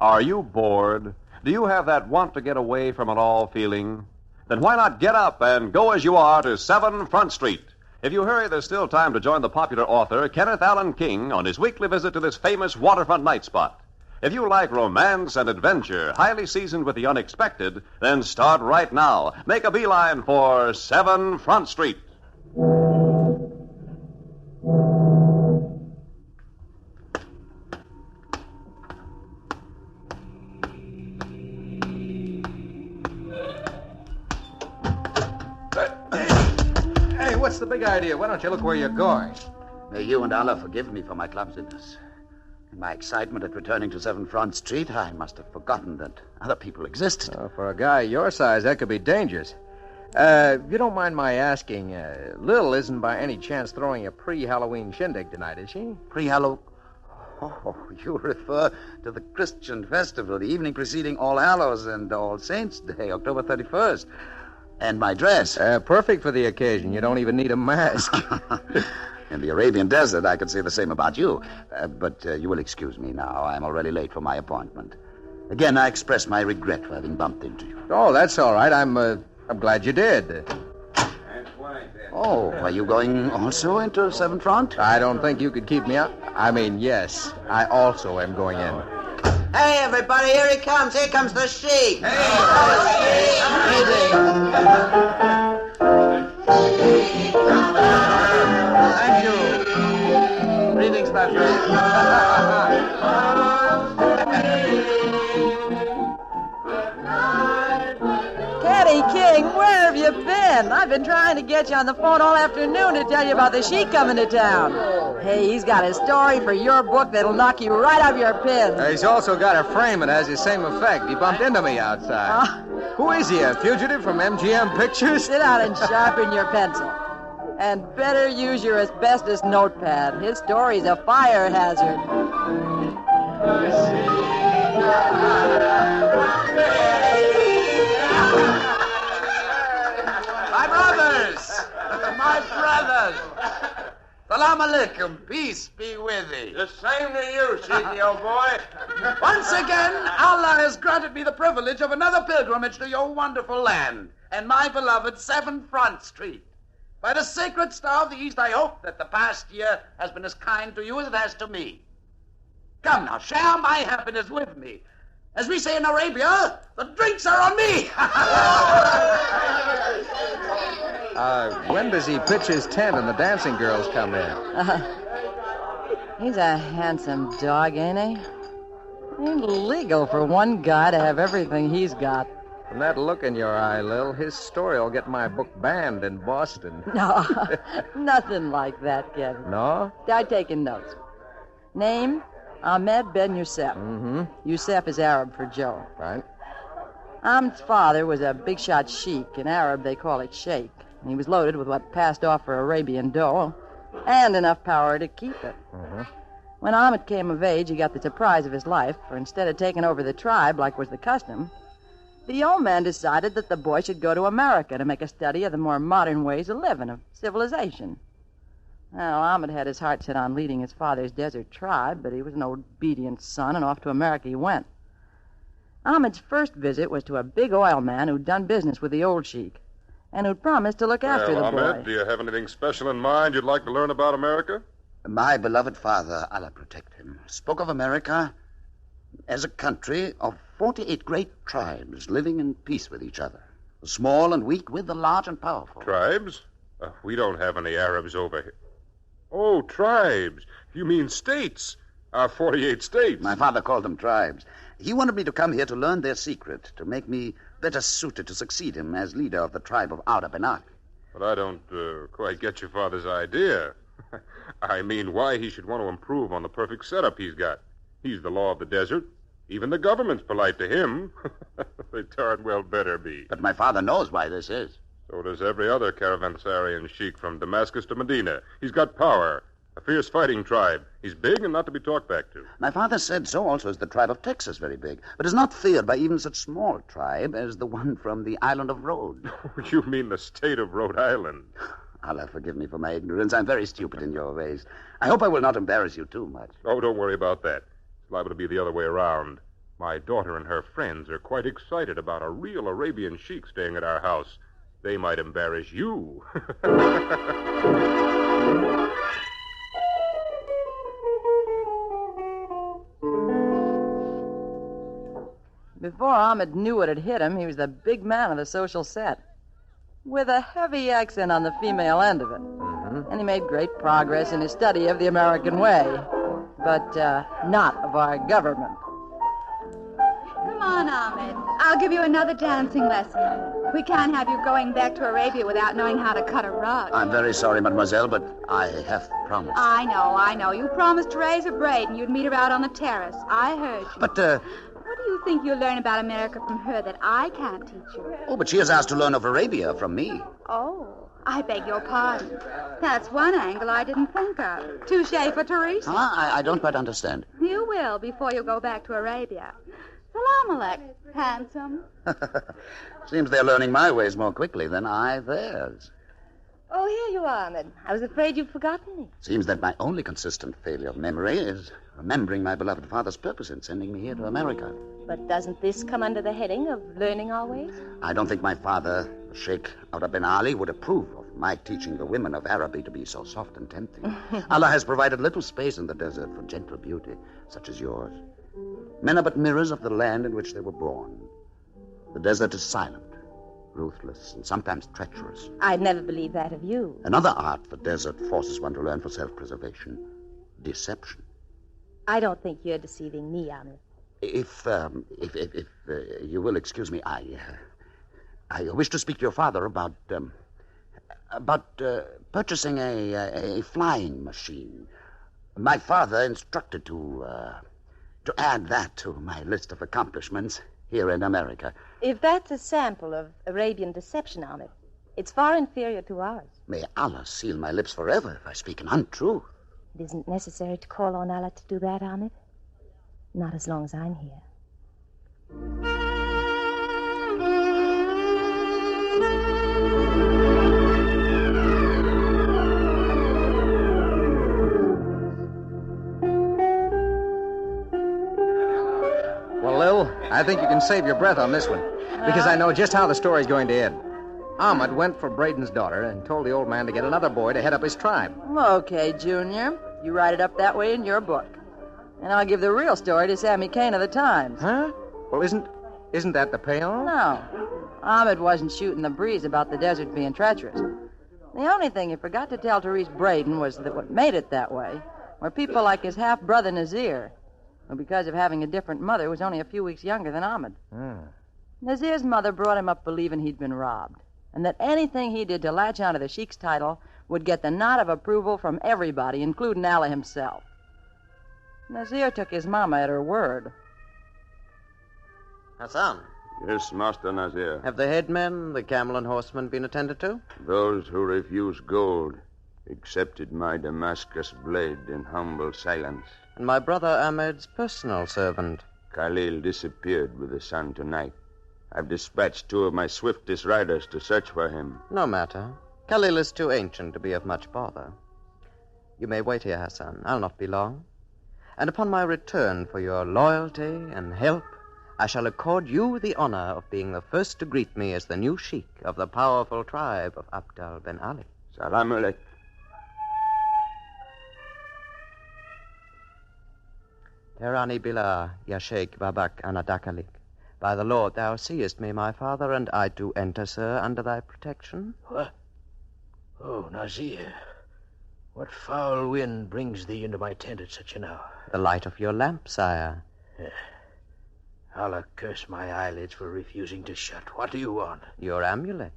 Are you bored? Do you have that want to get away from it all feeling? Then why not get up and go as you are to 7 Front Street? If you hurry, there's still time to join the popular author Kenneth Allen King on his weekly visit to this famous waterfront night spot. If you like romance and adventure, highly seasoned with the unexpected, then start right now. Make a beeline for 7 Front Street. What's the big idea? Why don't you look where you're going? May you and Allah forgive me for my clumsiness. In my excitement at returning to 7 Front Street, I must have forgotten that other people existed. For a guy your size, that could be dangerous. If you don't mind my asking, Lil isn't by any chance throwing a pre-Halloween shindig tonight, is she? Pre-Halloween? Oh, you refer to the Christian festival, the evening preceding All Hallows and All Saints' Day, October 31st. And my dress. Perfect for the occasion. You don't even need a mask. In the Arabian desert, I could say the same about you. But you will excuse me now. I'm already late for my appointment. Again, I express my regret for having bumped into you. Oh, that's all right. I'm glad you did. Oh, are you going also into 7 Front? I don't think you could keep me out. I mean, yes, I also am going in. Hey, everybody, here he comes. Here comes the Sheik. Thank you. Greetings, my friend. Caddy King, where have you been? I've been trying to get you on the phone all afternoon to tell you about the Sheik coming to town. Hey, he's got a story for your book that'll knock you right off your pins. He's also got a frame that has the same effect. He bumped into me outside. Who is he, a fugitive from MGM Pictures? Sit down and sharpen your pencil. And better use your asbestos notepad. His story's a fire hazard. My brothers! Salam alaikum. Peace be with thee. The same to you, Sheik, old boy. Once again, Allah has granted me the privilege of another pilgrimage to your wonderful land and my beloved 7 Front Street. By the sacred Star of the East, I hope that the past year has been as kind to you as it has to me. Come now, share my happiness with me. As we say in Arabia, the drinks are on me. When does he pitch his tent and the dancing girls come in? He's a handsome dog, ain't he? Ain't legal for one guy to have everything he's got. From that look in your eye, Lil, his story will get my book banned in Boston. No, nothing like that, Kevin. No? Start taking notes. Name, Ahmed Ben Youssef. Mm-hmm. Youssef is Arab for Joe. Right. Ahmed's father was a big shot sheik. In Arab, they call it Sheik. And he was loaded with what passed off for Arabian dough and enough power to keep it. Mm-hmm. When Ahmed came of age, he got the surprise of his life, for instead of taking over the tribe like was the custom, the old man decided that the boy should go to America to make a study of the more modern ways of living, of civilization. Well, Ahmed had his heart set on leading his father's desert tribe, but he was an obedient son, and off to America he went. Ahmed's first visit was to a big oil man who'd done business with the old sheik, and who'd promised to look after the Ahmed, boy. do you have anything special in mind you'd like to learn about America? My beloved father, Allah protect him, spoke of America as a country of 48 great tribes living in peace with each other. The small and weak with the large and powerful. Tribes? We don't have any Arabs over here. Oh, tribes. You mean states. Our 48 states. My father called them tribes. He wanted me to come here to learn their secret, to make me better suited to succeed him as leader of the tribe of Arab and Ak. But I don't quite get your father's idea. I mean, why he should want to improve on the perfect setup he's got. He's the law of the desert. Even the government's polite to him. They darn well better be. But my father knows why this is. So does every other caravanserai sheik from Damascus to Medina. He's got power. A fierce fighting tribe. He's big and not to be talked back to. My father said so also is the tribe of Texas, very big, but is not feared by even such small tribe as the one from the island of Rhode. You mean the state of Rhode Island? Allah forgive me for my ignorance. I'm very stupid in your ways. I hope I will not embarrass you too much. Oh, don't worry about that. It's liable to be the other way around. My daughter and her friends are quite excited about a real Arabian sheik staying at our house. They might embarrass you. Before Ahmed knew what had hit him, he was the big man of the social set, with a heavy accent on the female end of it. And he made great progress in his study of the American way, but not of our government. Come on, Ahmed. I'll give you another dancing lesson. We can't have you going back to Arabia without knowing how to cut a rug. I'm very sorry, mademoiselle, but I have promised. I know. You promised to raise a braid and you'd meet her out on the terrace. I heard you. But, What do you think you'll learn about America from her that I can't teach you? Oh, but she has asked to learn of Arabia from me. Oh, I beg your pardon. That's one angle I didn't think of. Touche for Teresa. I don't quite understand. You will before you go back to Arabia. Salam alaikum, handsome. Seems they're learning my ways more quickly than I theirs. Oh, here you are, Ahmed. I was afraid you'd forgotten me. Seems that my only consistent failure of memory is remembering my beloved father's purpose in sending me here to America. But doesn't this come under the heading of learning our ways? I don't think my father, Sheik bin Ali, would approve of my teaching the women of Araby to be so soft and tempting. Allah has provided little space in the desert for gentle beauty, such as yours. Men are but mirrors of the land in which they were born. The desert is silent, ruthless, and sometimes treacherous. I'd never believe that of you. Another art the desert forces one to learn for self-preservation: deception. I don't think you're deceiving me, Ahmed. If you will excuse me, I wish to speak to your father about purchasing a flying machine. My father instructed to add that to my list of accomplishments here in America. If that's a sample of Arabian deception, Ahmed, it's far inferior to ours. May Allah seal my lips forever if I speak an untruth. It isn't necessary to call on Allah to do that, Ahmed. Not as long as I'm here. Well, Lil, I think you can save your breath on this one, because I know just how the story's going to end. Ahmed went for Braden's daughter and told the old man to get another boy to head up his tribe. Okay, Junior. You write it up that way in your book. And I'll give the real story to Sammy Kane of the Times. Huh? Well, isn't that the payoff? No. Ahmed wasn't shooting the breeze about the desert being treacherous. The only thing he forgot to tell Therese Braden was that what made it that way were people like his half-brother Nazir, who, because of having a different mother, was only a few weeks younger than Ahmed. Nazir's mother brought him up believing he'd been robbed, and that anything he did to latch onto the Sheik's title would get the nod of approval from everybody, including Allah himself. Nazir took his mama at her word. Hassan, Yes, Master Nazir. have the headmen, the camel and horsemen been attended to? Those who refuse gold accepted my Damascus blade in humble silence. And my brother Ahmed's personal servant? Khalil disappeared with the sun tonight. I've dispatched 2 of my swiftest riders to search for him. No matter. Khalil is too ancient to be of much bother. You may wait here, Hassan. I'll not be long. And upon my return for your loyalty and help, I shall accord you the honor of being the first to greet me as the new sheik of the powerful tribe of Abdal bin Ali. Salam alaikum. Terani Billah, ya Sheik Babak Anadakalik. By the Lord, thou seest me, my father, and I do enter, sir, under thy protection. What? Oh, Nazir. What foul wind brings thee into my tent at such an hour? The light of your lamp, sire. Allah curse my eyelids for refusing to shut. What do you want? Your amulet.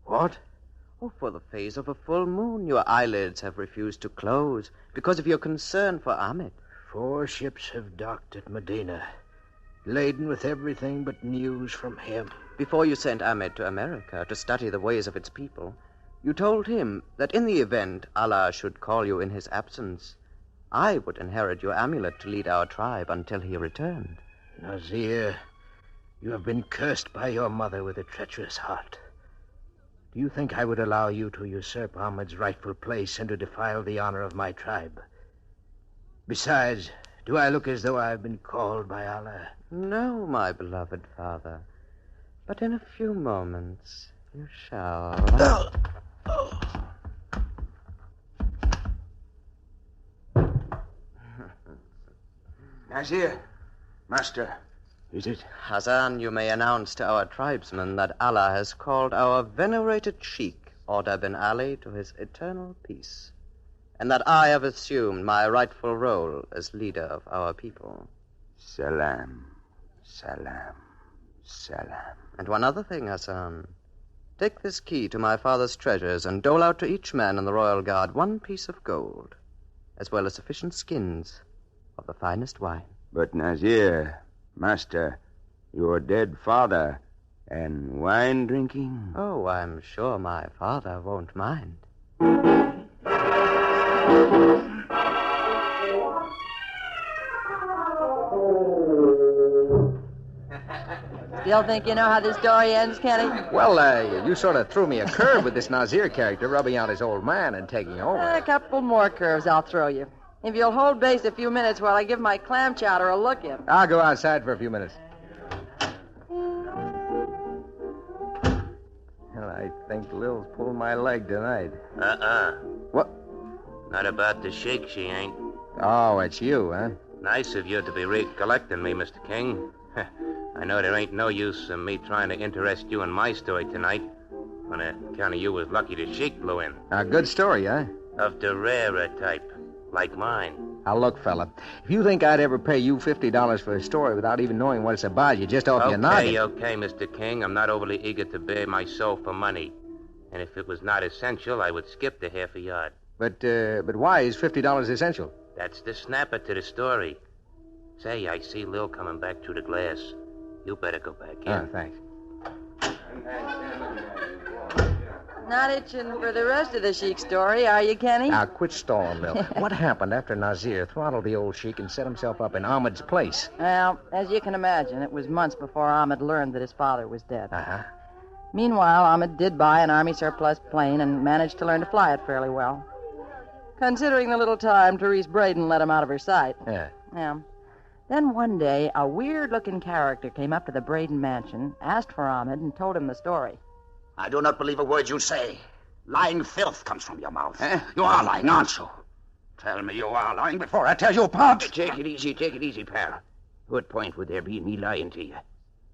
What? Oh, for the phase of a full moon, your eyelids have refused to close because of your concern for Ahmed. 4 ships have docked at Medina, laden with everything but news from him. Before you sent Ahmed to America to study the ways of its people, you told him that in the event Allah should call you in his absence, I would inherit your amulet to lead our tribe until he returned. Nazir, you have been cursed by your mother with a treacherous heart. Do you think I would allow you to usurp Ahmed's rightful place and to defile the honor of my tribe? Besides, Do I look as though I've been called by Allah? No, my beloved father. But in a few moments, you shall. Nazir, master, is it? Hassan, you may announce to our tribesmen that Allah has called our venerated Sheik, Orda bin Ali, to his eternal peace, and that I have assumed my rightful role as leader of our people. Salam, salam, salam. And one other thing, Hassan. Take this key to my father's treasures and dole out to each man in the royal guard 1 piece of gold, as well as sufficient skins of the finest wine. But Nazir, master, your dead father, and wine drinking? Oh, I'm sure my father won't mind. Still think you know how this story ends, Kenny? Well, you sort of threw me a curve with this Nazir character rubbing out his old man and taking over. A couple more curves I'll throw you. If you'll hold base a few minutes while I give my clam chowder a look in. I'll go outside for a few minutes. Well, I think Lil's pulled my leg tonight. What? Not about the Sheik, she ain't. Oh, it's you, huh? Nice of you to be recollecting me, Mr. King. I know there ain't no use in me trying to interest you in my story tonight. On account of you was lucky the Sheik blew in. A good story, huh? Of the rarer type, like mine. Now, look, fella, if you think I'd ever pay you $50 for a story without even knowing what it's about, you just off your noggin. Okay, Mr. King. I'm not overly eager to bare my soul for money. And if it was not essential, I would skip the half a yard. But why is $50 essential? That's the snapper to the story. Say, I see Lil coming back through the glass. You better go back in. Oh, thanks. Not itching for the rest of the Sheik story, are you, Kenny? Now, quit stalling, Lil. What happened after Nazir throttled the old Sheik and set himself up in Ahmed's place? Well, as you can imagine, it was months before Ahmed learned that his father was dead. Uh-huh. Meanwhile, Ahmed did buy an Army surplus plane and managed to learn to fly it fairly well. Considering the little time Therese Braden let him out of her sight. Yeah. Yeah. Then one day, a weird-looking character came up to the Braden mansion, asked for Ahmed, and told him the story. I do not believe a word you say. Lying filth comes from your mouth. You are lying, aren't you? Tell me you are lying before I tell you apart. Take it easy, pal. What point would there be in me lying to you?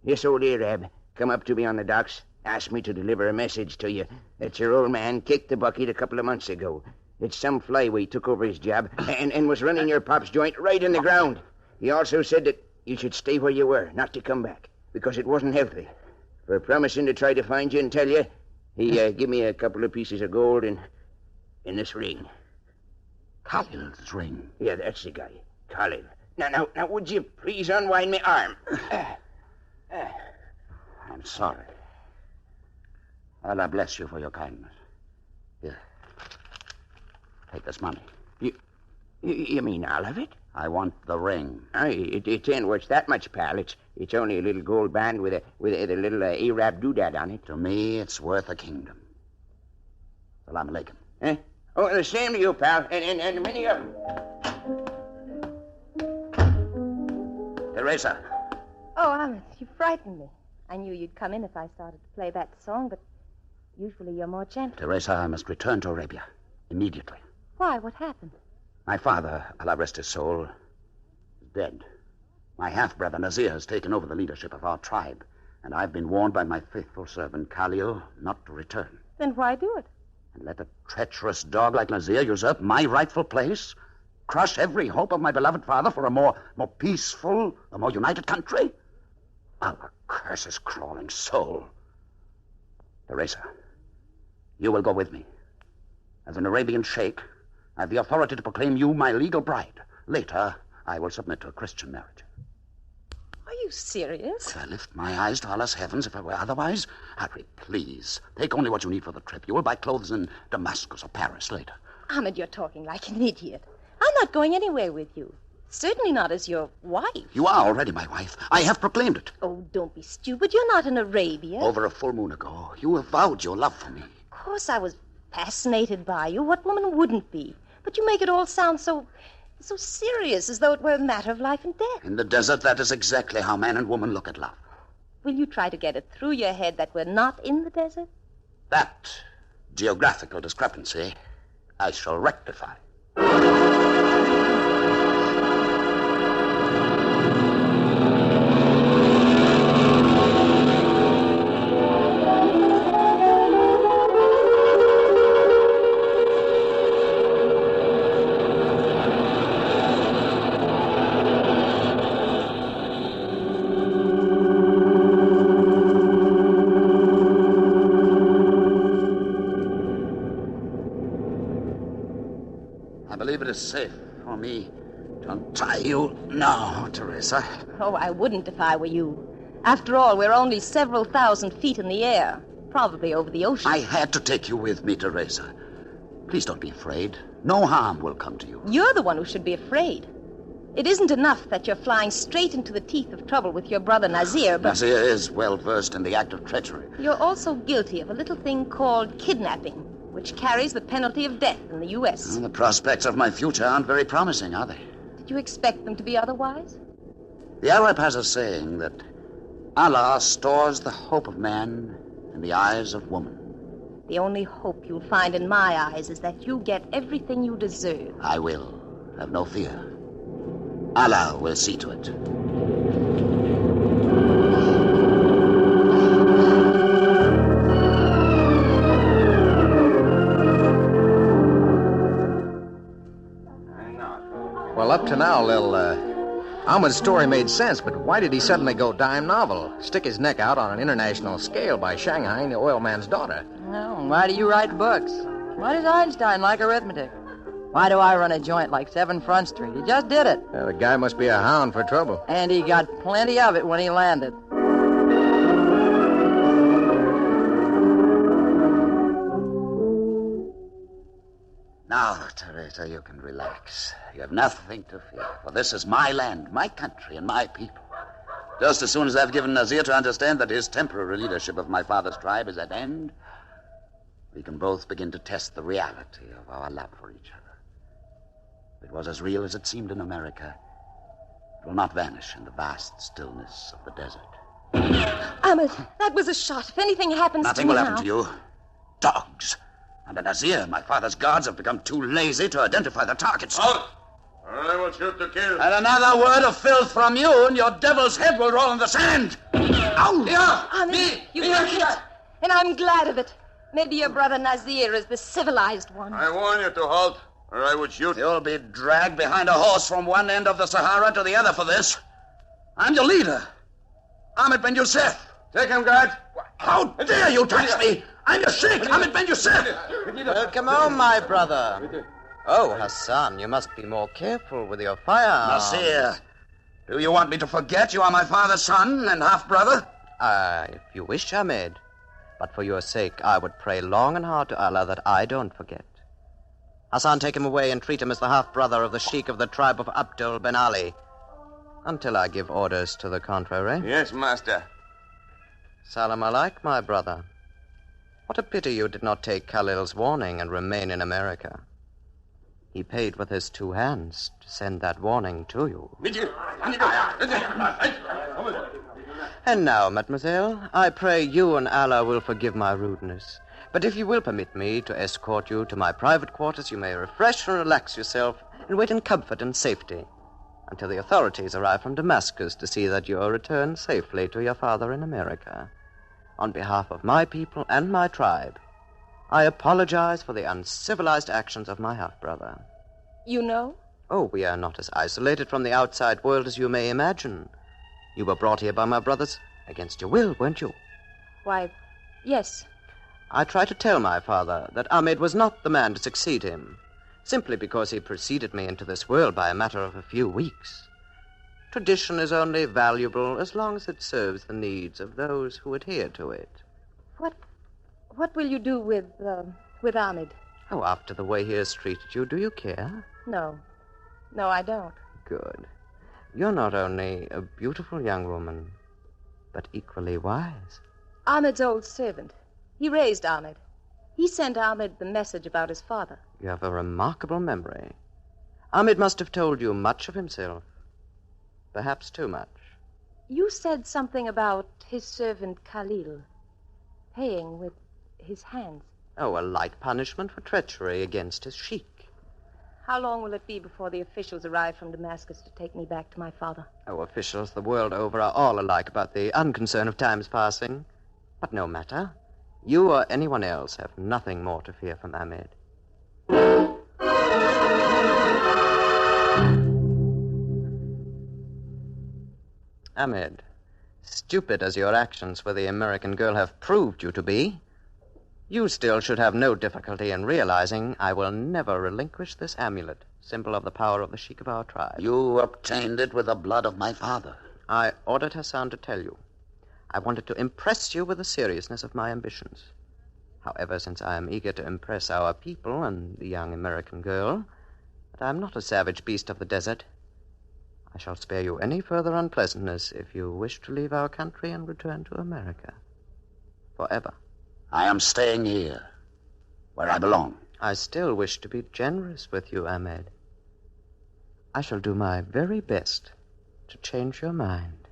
This old Arab come up to me on the docks, asked me to deliver a message to you that your old man kicked the bucket a couple of months ago. It's some flyweight took over his job and was running your pop's joint right in the ground. He also said that you should stay where you were, not to come back, because it wasn't healthy. For promising to try to find you and tell you, he give me a couple of pieces of gold in this ring. Khalil's ring. Yeah, that's the guy, Khalil. Now, would you please unwind my arm? I'm sorry. Allah bless you for your kindness. Here. Take this money. You mean all of it? I want the ring. It ain't worth that much, pal. It's only a little gold band with a little Arab doodad on it. To me, it's worth a kingdom. Salam alaikum. Eh? Oh, the same to you, pal, and many of them. Teresa. Oh, Ahmed, you frightened me. I knew you'd come in if I started to play that song, but usually you're more gentle. Teresa, I must return to Arabia immediately. Why? What happened? My father, Allah rest his soul, is dead. My half-brother Nazir has taken over the leadership of our tribe, and I've been warned by my faithful servant Khalil not to return. Then why do it? And let a treacherous dog like Nazir usurp my rightful place? Crush every hope of my beloved father for a more peaceful, a more united country? Allah curse his crawling soul. Teresa, you will go with me. As an Arabian sheikh, I have the authority to proclaim you my legal bride. Later, I will submit to a Christian marriage. Are you serious? Could I lift my eyes to Allah's heavens if I were otherwise? Harry, please, take only what you need for the trip. You will buy clothes in Damascus or Paris later. Ahmed, you're talking like an idiot. I'm not going anywhere with you. Certainly not as your wife. You are already my wife. I have proclaimed it. Oh, don't be stupid. You're not in Arabia. Over a full moon ago, you avowed your love for me. Of course I was fascinated by you. What woman wouldn't be? But you make it all sound so So serious, as though it were a matter of life and death. In the desert, that is exactly how man and woman look at love. Will you try to get it through your head that we're not in the desert? That geographical discrepancy I shall rectify. I believe it is safe for me to untie you now, Teresa. Oh, I wouldn't if I were you. After all, we're only several thousand feet in the air, probably over the ocean. I had to take you with me, Teresa. Please don't be afraid. No harm will come to you. You're the one who should be afraid. It isn't enough that you're flying straight into the teeth of trouble with your brother Nazir, but... Nazir is well versed in the act of treachery. You're also guilty of a little thing called kidnapping, which carries the penalty of death in the U.S. The prospects of my future aren't very promising, are they? Did you expect them to be otherwise? The Arab has a saying that Allah stores the hope of man in the eyes of woman. The only hope you'll find in my eyes is that you get everything you deserve. I will. Have no fear. Allah will see to it. Well, up to now, Lil, Ahmed's story made sense, but why did he suddenly go dime novel? Stick his neck out on an international scale by Shanghaiing the oil man's daughter? Well, why do you write books? Why does Einstein like arithmetic? Why do I run a joint like 7 Front Street? He just did it. The guy must be a hound for trouble. And he got plenty of it when he landed. Now, Teresa, you can relax. You have nothing to fear, for this is my land, my country, and my people. Just as soon as I've given Nazir to understand that his temporary leadership of my father's tribe is at end, we can both begin to test the reality of our love for each other. If it was as real as it seemed in America, it will not vanish in the vast stillness of the desert. Ahmed, that was a shot. If anything happens Nothing to me will now... happen to you. Dogs. Under Nazir, my father's guards have become too lazy to identify the targets. Halt! I will shoot to kill. And another word of filth from you, and your devil's head will roll in the sand. Ow! Here! Ahmed, you got hit. And I'm glad of it. Maybe your brother Nazir is the civilized one. I warn you to halt, or I would shoot. You'll be dragged behind a horse from one end of the Sahara to the other for this. I'm your leader, Ahmed Ben Youssef. Take him, guard. How dare you touch me? I'm your Sheik, Ahmed Ben Youssef. Welcome home, my brother. Oh, Hassan, you must be more careful with your firearms. Nasir, do you want me to forget you are my father's son and half-brother? If you wish, Ahmed. But for your sake, I would pray long and hard to Allah that I don't forget. Hassan, take him away and treat him as the half-brother of the Sheik of the tribe of Abdul Ben Ali. Until I give orders to the contrary. Yes, master. Salam alaik, my brother. What a pity you did not take Khalil's warning and remain in America. He paid with his 2 hands to send that warning to you. And now, mademoiselle, I pray you and Allah will forgive my rudeness. But if you will permit me to escort you to my private quarters, you may refresh and relax yourself and wait in comfort and safety until the authorities arrive from Damascus to see that you are returned safely to your father in America. On behalf of my people and my tribe, I apologize for the uncivilized actions of my half-brother. You know? Oh, we are not as isolated from the outside world as you may imagine. You were brought here by my brothers against your will, weren't you? Why, yes. I tried to tell my father that Ahmed was not the man to succeed him, simply because he preceded me into this world by a matter of a few weeks. Tradition is only valuable as long as it serves the needs of those who adhere to it. What will you do with Ahmed? Oh, after the way he has treated you, do you care? No, I don't. Good. You're not only a beautiful young woman, but equally wise. Ahmed's old servant. He raised Ahmed. He sent Ahmed the message about his father. You have a remarkable memory. Ahmed must have told you much of himself. Perhaps too much. You said something about his servant Khalil paying with his hands. Oh, a light punishment for treachery against his sheik. How long will it be before the officials arrive from Damascus to take me back to my father? Oh, officials the world over are all alike about the unconcern of time's passing. But no matter. You or anyone else have nothing more to fear from Ahmed. Ahmed, stupid as your actions for the American girl have proved you to be, you still should have no difficulty in realizing I will never relinquish this amulet, symbol of the power of the Sheik of our tribe. You obtained it with the blood of my father. I ordered Hassan to tell you. I wanted to impress you with the seriousness of my ambitions. However, since I am eager to impress our people and the young American girl, that I am not a savage beast of the desert, I shall spare you any further unpleasantness if you wish to leave our country and return to America. Forever. I am staying here, where I belong. I still wish to be generous with you, Ahmed. I shall do my very best to change your mind.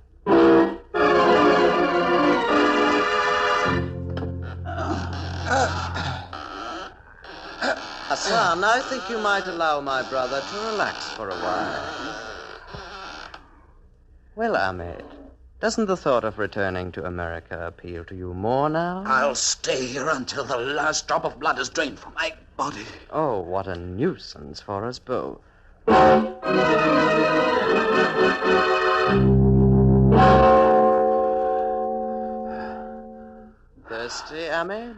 Hassan, I think you might allow my brother to relax for a while. Well, Ahmed, doesn't the thought of returning to America appeal to you more now? I'll stay here until the last drop of blood is drained from my body. Oh, what a nuisance for us both. Thirsty, Ahmed?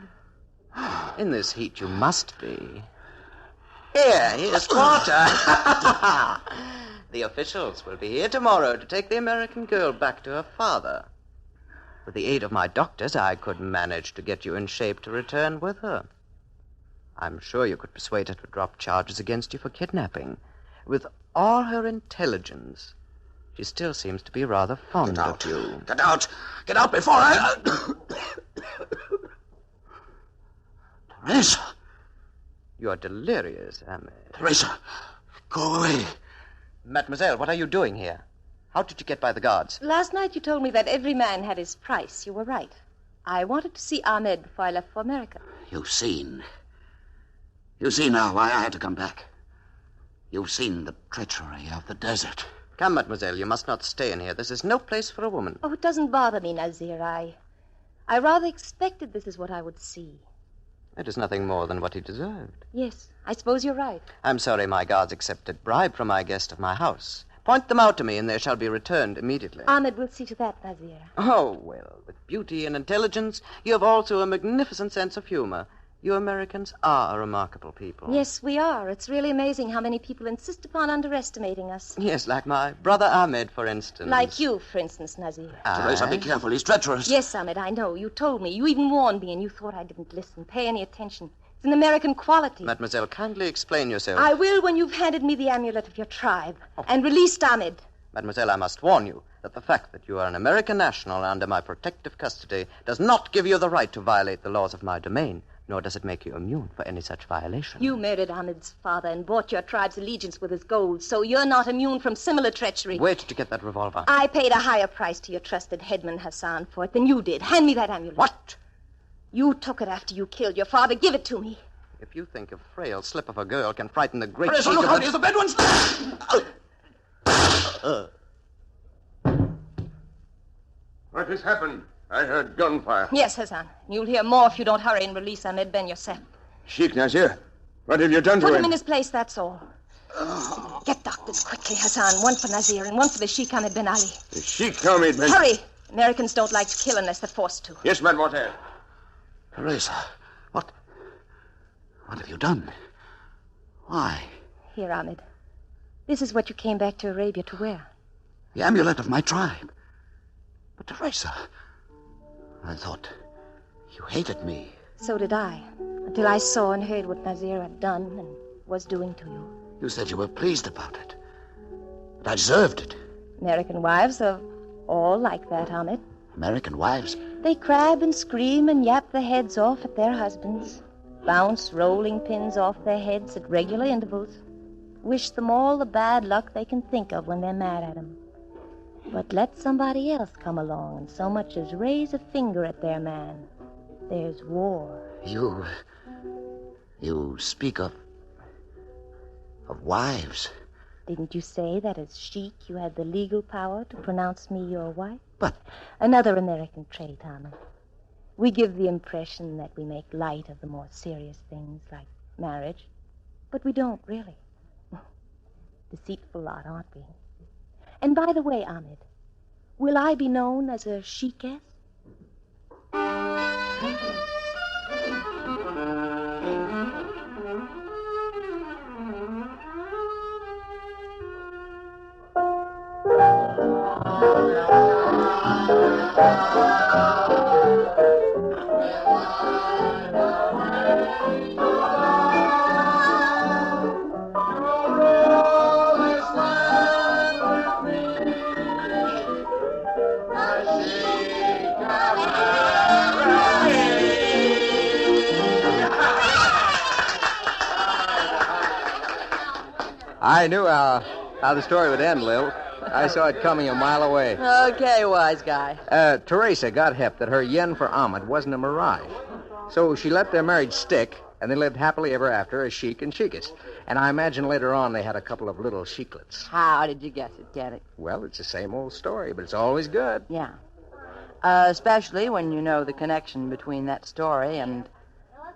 In this heat you must be. Here's water. The officials will be here tomorrow to take the American girl back to her father. With the aid of my doctors, I could manage to get you in shape to return with her. I'm sure you could persuade her to drop charges against you for kidnapping. With all her intelligence, she still seems to be rather fond of you. Get out! Get out before I... Teresa! You are delirious, Ahmed. Teresa, go away. Mademoiselle, what are you doing here? How did you get by the guards? Last night you told me that every man had his price. You were right. I wanted to see Ahmed before I left for America. You've seen. You see now why I had to come back. You've seen the treachery of the desert. Come, mademoiselle, you must not stay in here. This is no place for a woman. Oh, it doesn't bother me, Nazir. I rather expected this is what I would see. It is nothing more than what he deserved. Yes, I suppose you're right. I'm sorry my guards accepted bribe from my guest of my house. Point them out to me, and they shall be returned immediately. Ahmed will see to that, Nazir. Oh, well, with beauty and intelligence, you have also a magnificent sense of humor. You Americans are a remarkable people. Yes, we are. It's really amazing how many people insist upon underestimating us. Yes, like my brother Ahmed, for instance. Like you, for instance, Nazir. Teresa, be careful. He's treacherous. Yes, Ahmed, I know. You told me. You even warned me, and you thought I didn't listen, pay any attention. It's an American quality. Mademoiselle, kindly explain yourself. I will when you've handed me the amulet of your tribe and released Ahmed. Mademoiselle, I must warn you that the fact that you are an American national under my protective custody does not give you the right to violate the laws of my domain, nor does it make you immune for any such violation. You murdered Ahmed's father and bought your tribe's allegiance with his gold, so you're not immune from similar treachery. Wait to get that revolver. I paid a higher price to your trusted headman Hassan for it than you did. Hand me that amulet. What? You took it after you killed your father. Give it to me. If you think a frail slip of a girl can frighten the great... Teresa, look out! Here's the bed ones! What has happened? I heard gunfire. Yes, Hassan. You'll hear more if you don't hurry and release Ahmed Ben yourself. Sheik Nazir, what have you done to Put him? him in his place, that's all. Get doctors quickly, Hassan. One for Nazir and one for the Sheik Ahmed Ben Ali. The Sheik Ahmed Ben... Hurry! Americans don't like to kill unless they're forced to. Yes, mademoiselle. Teresa, what have you done? Why? Here, Ahmed. This is what you came back to Arabia to wear. The amulet of my tribe. But Teresa, I thought you hated me. So did I, until I saw and heard what Nazir had done and was doing to you. You said you were pleased about it. But I deserved it. American wives are all like that, Ahmed. American wives? They crab and scream and yap their heads off at their husbands. Bounce rolling pins off their heads at regular intervals. Wish them all the bad luck they can think of when they're mad at 'em. But let somebody else come along and so much as raise a finger at their man. There's war. You speak of wives. Didn't you say that as Sheik you had the legal power to pronounce me your wife? But... Another American trait, Tommy. We give the impression that we make light of the more serious things like marriage, but we don't really. Deceitful lot, aren't we? And by the way, Ahmed, will I be known as a Sheikess? I knew how the story would end, Lil. I saw it coming a mile away. Okay, wise guy. Teresa got hip that her yen for Ahmed wasn't a mirage. So she let their marriage stick, and they lived happily ever after as Sheik and Sheikess. And I imagine later on they had a couple of little Sheiklets. How did you guess it, Janet? Well, it's the same old story, but it's always good. Yeah. Especially when you know the connection between that story and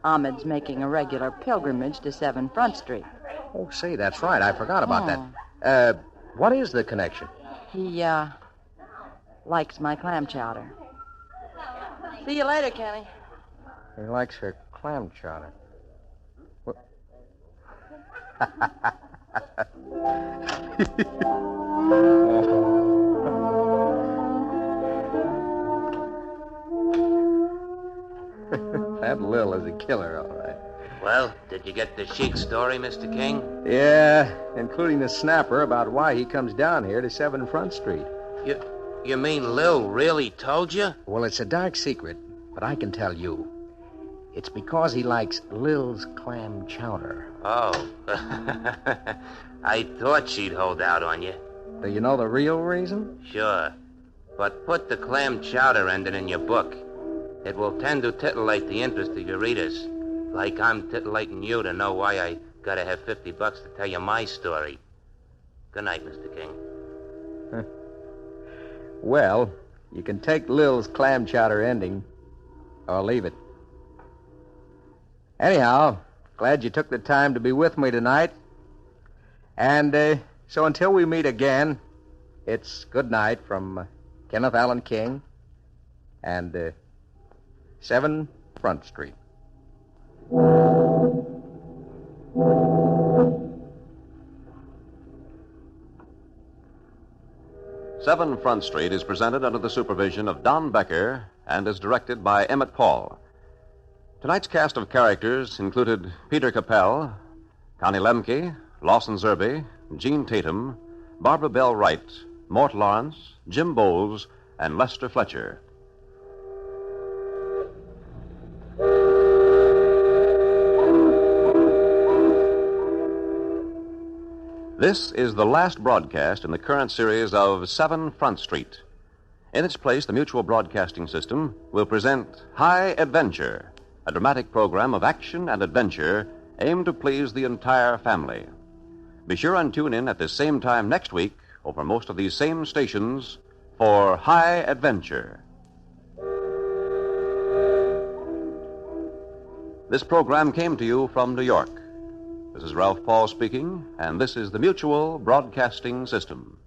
Ahmed's making a regular pilgrimage to 7 Front Street. Oh, say, that's right. I forgot about that. What is the connection? He, likes my clam chowder. See you later, Kenny. He likes her clam chowder. What? That Lil is a killer, all right. Well, did you get the Sheik story, Mr. King? Yeah, including the snapper about why he comes down here to 7 Front Street. You mean Lil really told you? Well, it's a dark secret, but I can tell you. It's because he likes Lil's clam chowder. Oh. I thought she'd hold out on you. Do you know the real reason? Sure. But put the clam chowder ending in your book. It will tend to titillate the interest of your readers. Like I'm titillating you to know why I gotta have $50 to tell you my story. Good night, Mr. King. Well, you can take Lil's clam chowder ending, or leave it. Anyhow, glad you took the time to be with me tonight. And so until we meet again, it's good night from Kenneth Allen King and 7 Front Street. 7 Front Street is presented under the supervision of Don Becker and is directed by Emmett Paul. Tonight's cast of characters included Peter Capell, Connie Lemke, Lawson Zerby, Gene Tatum, Barbara Bell Wright, Mort Lawrence, Jim Bowles, and Lester Fletcher. This is the last broadcast in the current series of 7 Front Street. In its place, the Mutual Broadcasting System will present High Adventure, a dramatic program of action and adventure aimed to please the entire family. Be sure and tune in at the same time next week over most of these same stations for High Adventure. This program came to you from New York. This is Ralph Paul speaking, and this is the Mutual Broadcasting System.